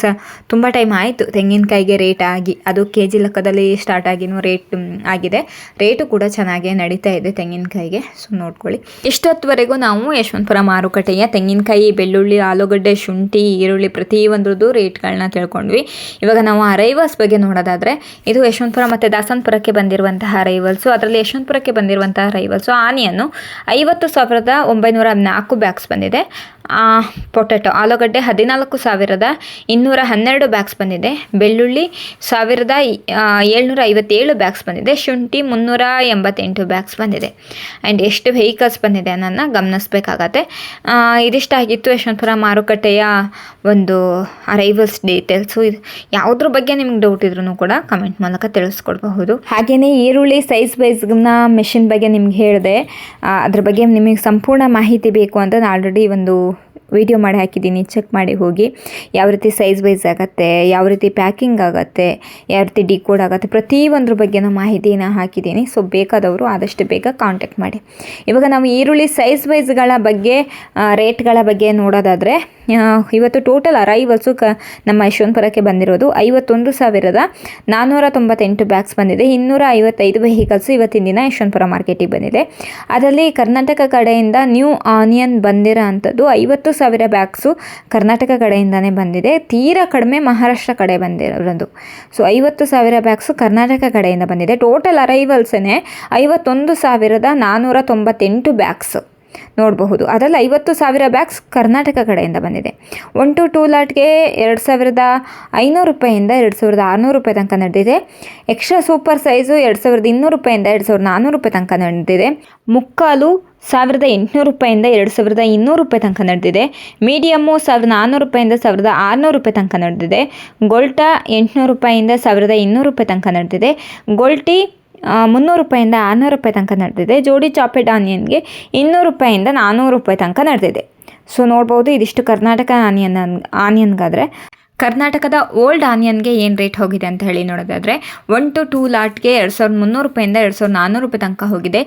ತುಂಬ ಟೈಮ್ ಆಯಿತು ತೆಂಗಿನಕಾಯಿಗೆ ರೇಟ್ ಆಗಿ, ಅದು kg ಲೆಕ್ಕದಲ್ಲಿ ಸ್ಟಾರ್ಟ್ ಆಗಿನೂ ರೇಟ್ ಆಗಿದೆ. ರೇಟು ಕೂಡ ಚೆನ್ನಾಗೇ ನಡೀತಾ ಇದೆ ತೆಂಗಿನಕಾಯಿಗೆ. ಸೊ ನೋಡ್ಕೊಳ್ಳಿ. ಇಷ್ಟೊತ್ತುವರೆಗೂ ನಾವು ಯಶವಂತಪುರ ಮಾರುಕಟ್ಟೆಯ ತೆಂಗಿನಕಾಯಿ, ಬೆಳ್ಳುಳ್ಳಿ, ಆಲೂಗಡ್ಡೆ, ಶುಂಠಿ, ಈರುಳ್ಳಿ ಪ್ರತಿಯೊಂದ್ರದ್ದು ರೇಟ್ಗಳನ್ನ ತಿಳ್ಕೊಂಡ್ವಿ. ಇವಾಗ ನಾವು ಅರೈವಲ್ಸ್ ಬಗ್ಗೆ ನೋಡೋದಾದರೆ ಇದು ಯಶವಂತಪುರ ಮತ್ತು ದಾಸನಪುರಕ್ಕೆ ಬಂದಿರುವಂತಹ ಅರೈವಲ್ಸು. ಅದರಲ್ಲಿ ಯಶವಂತಪುರಕ್ಕೆ ಬಂದಿರುವಂತಹ ಅರೈವಲ್ಸು ಆನಿಯನ್ನು 50,904 ಬ್ಯಾಗ್ಸ್ ಬಂದಿದೆ. ಪೊಟ್ಯಾಟೊ ಆಲೂಗಡ್ಡೆ 14,212 ಬ್ಯಾಗ್ಸ್ ಬಂದಿದೆ. ಬೆಳ್ಳುಳ್ಳಿ 1,757 ಬ್ಯಾಗ್ಸ್ ಬಂದಿದೆ. ಶುಂಠಿ 388 ಬ್ಯಾಗ್ಸ್ ಬಂದಿದೆ. ಆ್ಯಂಡ್ ಎಷ್ಟು ವೆಹಿಕಲ್ಸ್ ಬಂದಿದೆ ಅನ್ನೋದನ್ನ ಗಮನಿಸಬೇಕಾಗತ್ತೆ. ಇದಿಷ್ಟಾಗಿತ್ತು ಯಶವಂತಪುರ ಮಾರುಕಟ್ಟೆಯ ಒಂದು ಅರೈವಲ್ಸ್ ಡೀಟೇಲ್ಸು. ಇದು ಯಾವುದ್ರ ಬಗ್ಗೆ ನಿಮ್ಗೆ ಡೌಟ್ ಇದ್ರೂ ಕೂಡ ಕಮೆಂಟ್ ಮೂಲಕ ತಿಳಿಸ್ಕೊಡ್ಬಹುದು. ಹಾಗೆಯೇ ಈರುಳ್ಳಿ ಸೈಜ್ ವೈಸ್ನ ಮೆಷಿನ್ ಬಗ್ಗೆ ನಿಮ್ಗೆ ಹೇಳಿದೆ. ಅದ್ರ ಬಗ್ಗೆ ನಿಮಗೆ ಸಂಪೂರ್ಣ ಮಾಹಿತಿ ಬೇಕು ಅಂತ ನಾನು ಆಲ್ರೆಡಿ ಒಂದು ವಿಡಿಯೋ ಮಾಡಿ ಹಾಕಿದ್ದೀನಿ, ಚೆಕ್ ಮಾಡಿ ಹೋಗಿ. ಯಾವ ರೀತಿ ಸೈಜ್ ವೈಸ್ ಆಗುತ್ತೆ, ಯಾವ ರೀತಿ ಪ್ಯಾಕಿಂಗ್ ಆಗುತ್ತೆ, ಯಾವ ರೀತಿ ಡಿಕೋಡ್ ಆಗುತ್ತೆ, ಪ್ರತಿಯೊಂದ್ರ ಬಗ್ಗೆನೂ ಮಾಹಿತಿನ ಹಾಕಿದ್ದೀನಿ. ಸೊ ಬೇಕಾದವರು ಆದಷ್ಟು ಬೇಗ ಕಾಂಟ್ಯಾಕ್ಟ್ ಮಾಡಿ. ಇವಾಗ ನಾವು ಈರುಳ್ಳಿ ಸೈಜ್ ವೈಸ್ಗಳ ಬಗ್ಗೆ ರೇಟ್ಗಳ ಬಗ್ಗೆ ನೋಡೋದಾದರೆ, ಇವತ್ತು ಟೋಟಲ್ ಅರೈವಲ್ಸು ನಮ್ಮ ಯಶವಂತಪುರಕ್ಕೆ ಬಂದಿರೋದು 51,498 ಬ್ಯಾಗ್ಸ್ ಬಂದಿದೆ. 255 ವೆಹಿಕಲ್ಸು ಇವತ್ತಿನ ದಿನ ಯಶವಂತಪುರ ಮಾರ್ಕೆಟಿಗೆ ಬಂದಿದೆ. ಅದರಲ್ಲಿ ಕರ್ನಾಟಕ ಕಡೆಯಿಂದ ನ್ಯೂ ಆನಿಯನ್ ಬಂದಿರೋ ಅಂಥದ್ದು 50,000 ಬ್ಯಾಗ್ಸು ಕರ್ನಾಟಕ ಕಡೆಯಿಂದನೇ ಬಂದಿದೆ. ತೀರಾ ಕಡಿಮೆ ಮಹಾರಾಷ್ಟ್ರ ಕಡೆ ಬಂದಿರೋದು. ಸೊ 50,000 ಬ್ಯಾಗ್ಸು ಕರ್ನಾಟಕ ಕಡೆಯಿಂದ ಬಂದಿದೆ. ಟೋಟಲ್ ಅರೈವಲ್ಸೇ 51,498 ಬ್ಯಾಗ್ಸು ನೋಡಬಹುದು. ಅದರಲ್ಲಿ 50,000 ಬ್ಯಾಗ್ಸ್ ಕರ್ನಾಟಕ ಕಡೆಯಿಂದ ಬಂದಿದೆ. 1 to 2 ಲಾಟ್ಗೆ 2,500 ರೂಪಾಯಿಂದ 2,600 ರೂಪಾಯಿ ತನಕ ನಡೆದಿದೆ. ಎಕ್ಸ್ಟ್ರಾ ಸೂಪರ್ ಸೈಜು 2,200 ರೂಪಾಯಿಂದ 2,400 ರೂಪಾಯಿ ತನಕ ನಡೆದಿದೆ. ಮುಕ್ಕಾಲು 1,800 ರೂಪಾಯಿಂದ 2,200 ರೂಪಾಯಿ ತನಕ ನಡೆದಿದೆ. ಮೀಡಿಯಮ್ಮು 1,400 ರೂಪಾಯಿಂದ 1,600 ರೂಪಾಯಿ ತನಕ ನಡೆದಿದೆ. ಗೋಲ್ಟಾ 800 ರೂಪಾಯಿಂದ 1,200 ರೂಪಾಯಿ ತನಕ ನಡೆದಿದೆ. ಗೋಲ್ಟಿ 300 ರೂಪಾಯಿಂದ 600 ರೂಪಾಯಿ ತನಕ ನಡೆದಿದೆ. ಜೋಡಿ ಚಾಪೆಡ್ ಆನಿಯನ್ಗೆ 200 ರೂಪಾಯಿಂದ 400 ರೂಪಾಯಿ ತನಕ ನಡೆದಿದೆ. ಸೊ ನೋಡ್ಬೋದು, ಇದಿಷ್ಟು ಕರ್ನಾಟಕ ಆನಿಯನ್ಗಾದರೆ. ಕರ್ನಾಟಕದ ಓಲ್ಡ್ ಆನಿಯನ್ಗೆ ಏನು ರೇಟ್ ಹೋಗಿದೆ ಅಂತ ಹೇಳಿ ನೋಡೋದಾದರೆ, 1 to 2 ಲಾಟ್ಗೆ 2,300 ರೂಪಾಯಿಂದ 2,400 ರೂಪಾಯಿ ತನಕ ಹೋಗಿದೆ.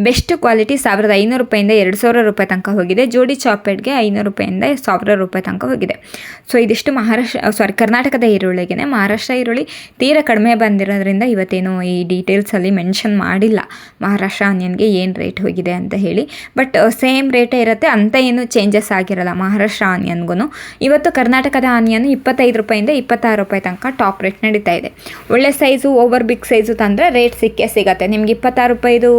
ಬೆಸ್ಟ್ ಕ್ವಾಲಿಟಿ 1,500 ರೂಪಾಯಿಂದ 2,000 ರೂಪಾಯಿ ತನಕ ಹೋಗಿದೆ. ಜೋಡಿ ಚಾಪೆಡ್ಗೆ 500 ರೂಪಾಯಿಂದ 1,000 ರೂಪಾಯಿ ತನಕ ಹೋಗಿದೆ. ಸೊ ಇದಿಷ್ಟು ಕರ್ನಾಟಕದ ಈರುಳ್ಳಿಗೆ. ಮಹಾರಾಷ್ಟ್ರ ಈರುಳ್ಳಿ ತೀರಾ ಕಡಿಮೆ ಬಂದಿರೋದ್ರಿಂದ ಇವತ್ತೇನು ಈ ಡೀಟೇಲ್ಸಲ್ಲಿ ಮೆನ್ಷನ್ ಮಾಡಿಲ್ಲ ಮಹಾರಾಷ್ಟ್ರ ಆನಿಯನ್ಗೆ ಏನು ರೇಟ್ ಹೋಗಿದೆ ಅಂತ ಹೇಳಿ. ಬಟ್ ಸೇಮ್ ರೇಟೇ ಇರುತ್ತೆ, ಅಂತ ಏನು ಚೇಂಜಸ್ ಆಗಿರಲ್ಲ ಮಹಾರಾಷ್ಟ್ರ ಆನಿಯನ್ಗೂ. ಇವತ್ತು ಕರ್ನಾಟಕದ ಆನಿಯನ್ 25 ರೂಪಾಯಿಂದ 26 ರೂಪಾಯಿ ತನಕ ಟಾಪ್ ರೇಟ್ ನಡೀತಾ ಇದೆ. ಒಳ್ಳೆ ಸೈಜು, ಓವರ್ ಬಿಗ್ ಸೈಜು ತಂದರೆ ರೇಟ್ ಸಿಗುತ್ತೆ ನಿಮಗೆ. 26 ರೂಪಾಯಿದು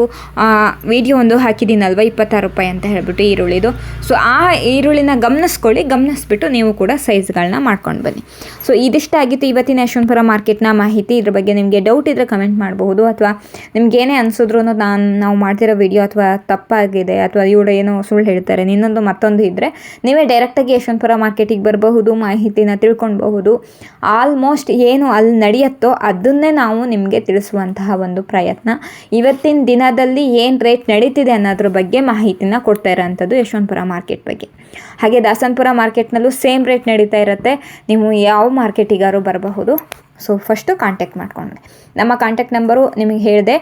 ವಿಡಿಯೋ ಒಂದು ಹಾಕಿದ್ದೀನಲ್ವ, 26 ರೂಪಾಯಿ ಅಂತ ಹೇಳ್ಬಿಟ್ಟು ಈರುಳ್ಳಿದು. ಸೊ ಆ ಈರುಳ್ಳಿನ ಗಮನಿಸ್ಬಿಟ್ಟು ನೀವು ಕೂಡ ಸೈಜ್ಗಳನ್ನ ಮಾಡ್ಕೊಂಡು ಬನ್ನಿ. ಸೊ ಇದಿಷ್ಟಾಗಿತ್ತು ಇವತ್ತಿನ ಯಶವಂತಪುರ ಮಾರ್ಕೆಟ್ನ ಮಾಹಿತಿ. ಇದ್ರ ಬಗ್ಗೆ ನಿಮಗೆ ಡೌಟ್ ಇದ್ದರೆ ಕಮೆಂಟ್ ಮಾಡಬಹುದು, ಅಥವಾ ನಿಮ್ಗೇನೇ ಅನಿಸಿದ್ರು ನಾವು ಮಾಡ್ತಿರೋ ವಿಡಿಯೋ ಅಥವಾ ತಪ್ಪಾಗಿದೆ, ಅಥವಾ ಇವಳು ಏನೋ ಸುಳ್ಳು ಹೇಳ್ತಾರೆ, ಇನ್ನೊಂದು ಮತ್ತೊಂದು ಇದ್ದರೆ ನೀವೇ ಡೈರೆಕ್ಟಾಗಿ ಯಶವಂತಪುರ ಮಾರ್ಕೆಟಿಗೆ ಬರಬಹುದು, ಮಾಹಿತಿನ ತಿಳ್ಕೊಳ್ಬಹುದು. ಆಲ್ಮೋಸ್ಟ್ ಏನು ಅಲ್ಲಿ ನಡೆಯುತ್ತೋ ಅದನ್ನೇ ನಾವು ನಿಮಗೆ ತಿಳಿಸುವಂತಹ ಒಂದು ಪ್ರಯತ್ನ. ಇವತ್ತಿನ ದಿನದಲ್ಲಿ ಏನು ರೇಟ್ ನಡೀತಿದೆ ಅನ್ನೋದ್ರ ಬಗ್ಗೆ ಮಾಹಿತಿನ ಕೊಡ್ತಾ ಇರೋಂಥದ್ದು ಯಶವಂತಪುರ ಮಾರ್ಕೆಟ್ ಬಗ್ಗೆ. ಹಾಗೆ ದಾಸನಪುರ ಮಾರ್ಕೆಟ್ನಲ್ಲೂ ಸೇಮ್ ರೇಟ್ ನಡೀತಾ ಇರುತ್ತೆ. ನೀವು ಯಾವ ಮಾರ್ಕೆಟಿಗಾರು ಬರಬಹುದು. ಸೊ ಫಸ್ಟು ಕಾಂಟ್ಯಾಕ್ಟ್ ಮಾಡ್ಕೊಂಡೆ. ನಮ್ಮ ಕಾಂಟ್ಯಾಕ್ಟ್ ನಂಬರು ನಿಮಗೆ ಹೇಳಿದೆ,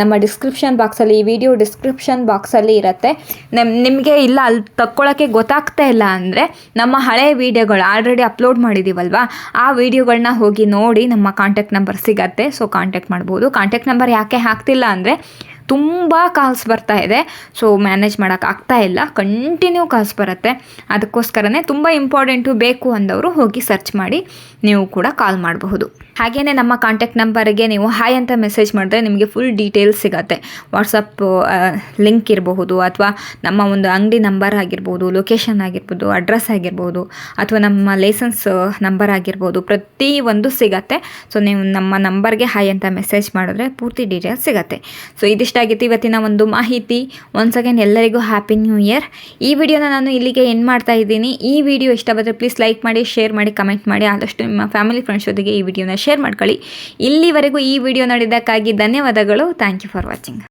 ನಮ್ಮ ಡಿಸ್ಕ್ರಿಪ್ಷನ್ ಬಾಕ್ಸಲ್ಲಿ, ಈ ವಿಡಿಯೋ ಡಿಸ್ಕ್ರಿಪ್ಷನ್ ಬಾಕ್ಸಲ್ಲಿ ಇರುತ್ತೆ. ನಿಮಗೆ ಇಲ್ಲ ಅಲ್ಲಿ ತಕ್ಕೊಳ್ಳೋಕ್ಕೆ ಗೊತ್ತಾಗ್ತಾ ಇಲ್ಲ ಅಂದರೆ ನಮ್ಮ ಹಳೆಯ ವೀಡಿಯೋಗಳು ಆಲ್ರೆಡಿ ಅಪ್ಲೋಡ್ ಮಾಡಿದ್ದೀವಲ್ವ, ಆ ವಿಡಿಯೋಗಳನ್ನ ಹೋಗಿ ನೋಡಿ ನಮ್ಮ ಕಾಂಟ್ಯಾಕ್ಟ್ ನಂಬರ್ ಸಿಗತ್ತೆ. ಸೊ ಕಾಂಟ್ಯಾಕ್ಟ್ ಮಾಡ್ಬೋದು. ಕಾಂಟ್ಯಾಕ್ಟ್ ನಂಬರ್ ಯಾಕೆ ಹಾಕ್ತಿಲ್ಲ ಅಂದರೆ ತುಂಬ ಕಾಲ್ಸ್ ಬರ್ತಾ ಇದೆ. ಸೊ ಮ್ಯಾನೇಜ್ ಮಾಡೋಕ್ಕಾಗ್ತಾ ಇಲ್ಲ, ಕಂಟಿನ್ಯೂ ಕಾಲ್ಸ್ ಬರುತ್ತೆ. ಅದಕ್ಕೋಸ್ಕರನೇ ತುಂಬ ಇಂಪಾರ್ಟೆಂಟು ಬೇಕು ಅಂದವರು ಹೋಗಿ ಸರ್ಚ್ ಮಾಡಿ ನೀವು ಕೂಡ ಕಾಲ್ ಮಾಡಬಹುದು. ಹಾಗೆಯೇ ನಮ್ಮ ಕಾಂಟ್ಯಾಕ್ಟ್ ನಂಬರಿಗೆ ನೀವು ಹಾಯ್ ಅಂತ ಮೆಸೇಜ್ ಮಾಡಿದ್ರೆ ನಿಮಗೆ ಫುಲ್ ಡೀಟೇಲ್ಸ್ ಸಿಗುತ್ತೆ. ವಾಟ್ಸಪ್ ಲಿಂಕ್ ಇರಬಹುದು, ಅಥವಾ ನಮ್ಮ ಒಂದು ಅಂಗಡಿ ನಂಬರ್ ಆಗಿರ್ಬೋದು, ಲೊಕೇಶನ್ ಆಗಿರ್ಬೋದು, ಅಡ್ರೆಸ್ ಆಗಿರ್ಬೋದು, ಅಥವಾ ನಮ್ಮ ಲೈಸೆನ್ಸ್ ನಂಬರ್ ಆಗಿರ್ಬೋದು, ಪ್ರತಿಯೊಂದು ಸಿಗತ್ತೆ. ಸೊ ನೀವು ನಮ್ಮ ನಂಬರ್ಗೆ ಹಾಯ್ ಅಂತ ಮೆಸೇಜ್ ಮಾಡಿದ್ರೆ ಪೂರ್ತಿ ಡೀಟೇಲ್ಸ್ ಸಿಗುತ್ತೆ. ಸೊ ಇದಿಷ್ಟಾಗಿತ್ತು ಇವತ್ತಿನ ಒಂದು ಮಾಹಿತಿ. ಒನ್ಸ್ ಅಗೇನ್ ಎಲ್ಲರಿಗೂ ಹ್ಯಾಪಿ ನ್ಯೂ ಇಯರ್. ಈ ವಿಡಿಯೋನ ನಾನು ಇಲ್ಲಿಗೆ ಎಂಡ್ ಮಾಡ್ತಾ ಇದ್ದೀನಿ. ಈ ವಿಡಿಯೋ ಇಷ್ಟ ಬಂದರೆ ಪ್ಲೀಸ್ ಲೈಕ್ ಮಾಡಿ, ಶೇರ್ ಮಾಡಿ, ಕಮೆಂಟ್ ಮಾಡಿ. ಆದಷ್ಟು ನಿಮ್ಮ ಫ್ಯಾಮಿಲಿ ಫ್ರೆಂಡ್ಸ್ ಜೊತೆಗೆ ಈ ವಿಡಿಯೋನ ಶೇರ್ ಮಾಡ್ಕೊಳ್ಳಿ. ಇಲ್ಲಿವರೆಗೂ ಈ ವಿಡಿಯೋ ನೋಡಿದ್ದಕ್ಕಾಗಿ ಧನ್ಯವಾದಗಳು. Thank you for watching.